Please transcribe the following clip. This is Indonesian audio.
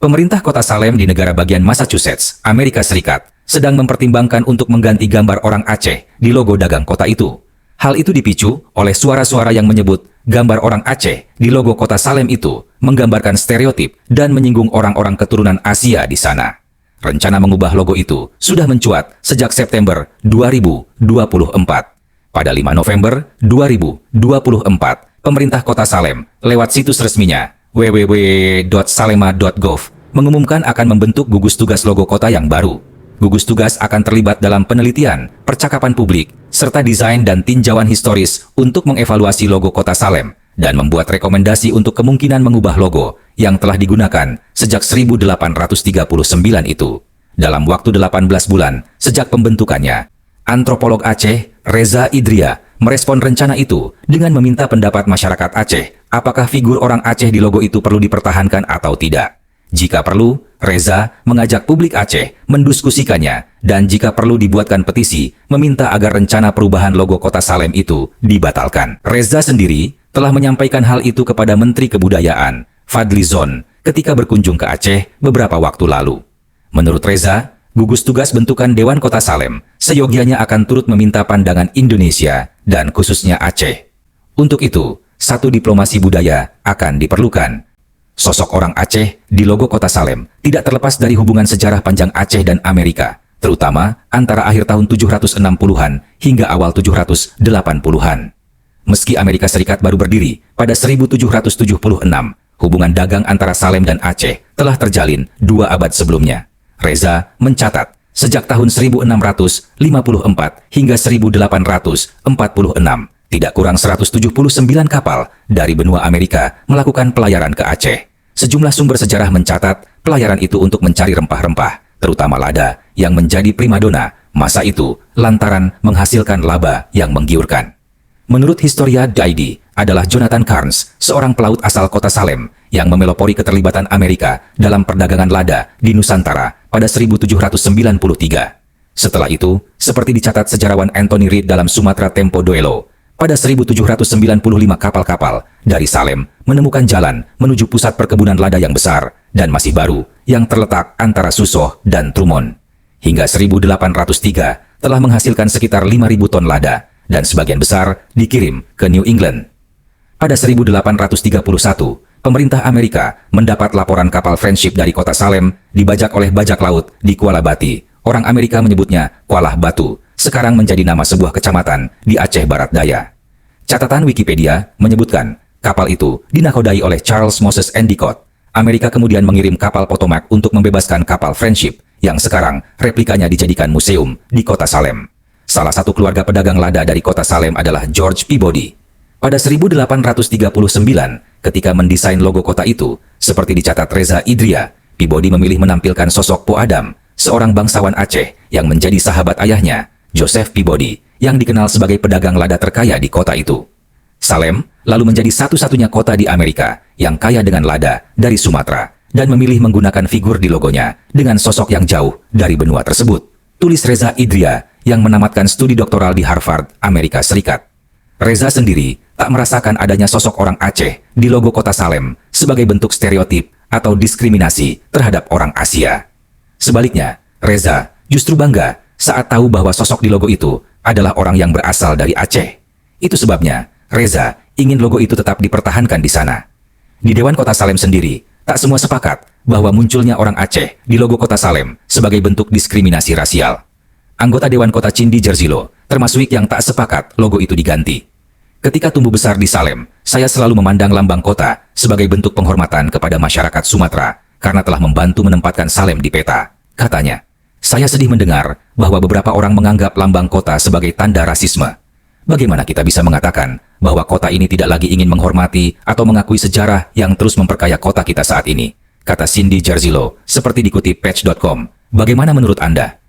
Pemerintah kota Salem di negara bagian Massachusetts, Amerika Serikat, sedang mempertimbangkan untuk mengganti gambar orang Aceh di logo dagang kota itu. Hal itu dipicu oleh suara-suara yang menyebut gambar orang Aceh di logo kota Salem itu menggambarkan stereotip dan menyinggung orang-orang keturunan Asia di sana. Rencana mengubah logo itu sudah mencuat sejak September 2024. Pada 5 November 2024, pemerintah kota Salem lewat situs resminya www.salema.gov mengumumkan akan membentuk gugus tugas logo kota yang baru. Gugus tugas akan terlibat dalam penelitian, percakapan publik, serta desain dan tinjauan historis untuk mengevaluasi logo kota Salem dan membuat rekomendasi untuk kemungkinan mengubah logo yang telah digunakan sejak 1839 itu. Dalam waktu 18 bulan sejak pembentukannya, antropolog Aceh, Reza Idria, merespon rencana itu dengan meminta pendapat masyarakat Aceh apakah figur orang Aceh di logo itu perlu dipertahankan atau tidak. Jika perlu, Reza mengajak publik Aceh mendiskusikannya dan jika perlu dibuatkan petisi meminta agar rencana perubahan logo kota Salem itu dibatalkan. Reza sendiri telah menyampaikan hal itu kepada Menteri Kebudayaan, Fadli Zon, ketika berkunjung ke Aceh beberapa waktu lalu. Menurut Reza, gugus tugas bentukan Dewan Kota Salem seyogianya akan turut meminta pandangan Indonesia dan khususnya Aceh. Untuk itu, satu diplomasi budaya akan diperlukan. Sosok orang Aceh di logo kota Salem tidak terlepas dari hubungan sejarah panjang Aceh dan Amerika, terutama antara akhir tahun 760-an hingga awal 780-an. Meski Amerika Serikat baru berdiri pada 1776, hubungan dagang antara Salem dan Aceh telah terjalin 2 abad sebelumnya. Reza mencatat, sejak tahun 1654 hingga 1846, tidak kurang 179 kapal dari benua Amerika melakukan pelayaran ke Aceh. Sejumlah sumber sejarah mencatat pelayaran itu untuk mencari rempah-rempah, terutama lada, yang menjadi primadona masa itu lantaran menghasilkan laba yang menggiurkan. Menurut Historia.id adalah Jonathan Carnes, seorang pelaut asal kota Salem yang memelopori keterlibatan Amerika dalam perdagangan lada di Nusantara pada 1793. Setelah itu, seperti dicatat sejarawan Anthony Reed dalam Sumatra Tempo Duelo, pada 1795 kapal-kapal dari Salem menemukan jalan menuju pusat perkebunan lada yang besar dan masih baru yang terletak antara Susoh dan Trumon. Hingga 1803 telah menghasilkan sekitar 5.000 ton lada dan sebagian besar dikirim ke New England. Pada 1831, pemerintah Amerika mendapat laporan kapal Friendship dari kota Salem dibajak oleh bajak laut di Kuala Bati. Orang Amerika menyebutnya Kuala Batu, sekarang menjadi nama sebuah kecamatan di Aceh Barat Daya. Catatan Wikipedia menyebutkan kapal itu dinakodai oleh Charles Moses Endicott. Amerika kemudian mengirim kapal Potomac untuk membebaskan kapal Friendship yang sekarang replikanya dijadikan museum di kota Salem. Salah satu keluarga pedagang lada dari kota Salem adalah George Peabody. Pada 1839, ketika mendesain logo kota itu, seperti dicatat Reza Idria, Peabody memilih menampilkan sosok Po Adam, seorang bangsawan Aceh yang menjadi sahabat ayahnya, Joseph Peabody, yang dikenal sebagai pedagang lada terkaya di kota itu. Salem lalu menjadi satu-satunya kota di Amerika yang kaya dengan lada dari Sumatera dan memilih menggunakan figur di logonya dengan sosok yang jauh dari benua tersebut. Tulis Reza Idria yang menamatkan studi doktoral di Harvard, Amerika Serikat. Reza sendiri tak merasakan adanya sosok orang Aceh di logo kota Salem sebagai bentuk stereotip atau diskriminasi terhadap orang Asia. Sebaliknya, Reza justru bangga saat tahu bahwa sosok di logo itu adalah orang yang berasal dari Aceh. Itu sebabnya Reza ingin logo itu tetap dipertahankan di sana. Di Dewan Kota Salem sendiri, tak semua sepakat bahwa munculnya orang Aceh di logo kota Salem sebagai bentuk diskriminasi rasial. Anggota Dewan Kota Cindi Jerzilo termasuk yang tak sepakat logo itu diganti. Ketika tumbuh besar di Salem, saya selalu memandang lambang kota sebagai bentuk penghormatan kepada masyarakat Sumatera karena telah membantu menempatkan Salem di peta, katanya. Saya sedih mendengar bahwa beberapa orang menganggap lambang kota sebagai tanda rasisme. Bagaimana kita bisa mengatakan bahwa kota ini tidak lagi ingin menghormati atau mengakui sejarah yang terus memperkaya kota kita saat ini? Kata Cindy Jerzilo, seperti dikutip Patch.com. Bagaimana menurut Anda?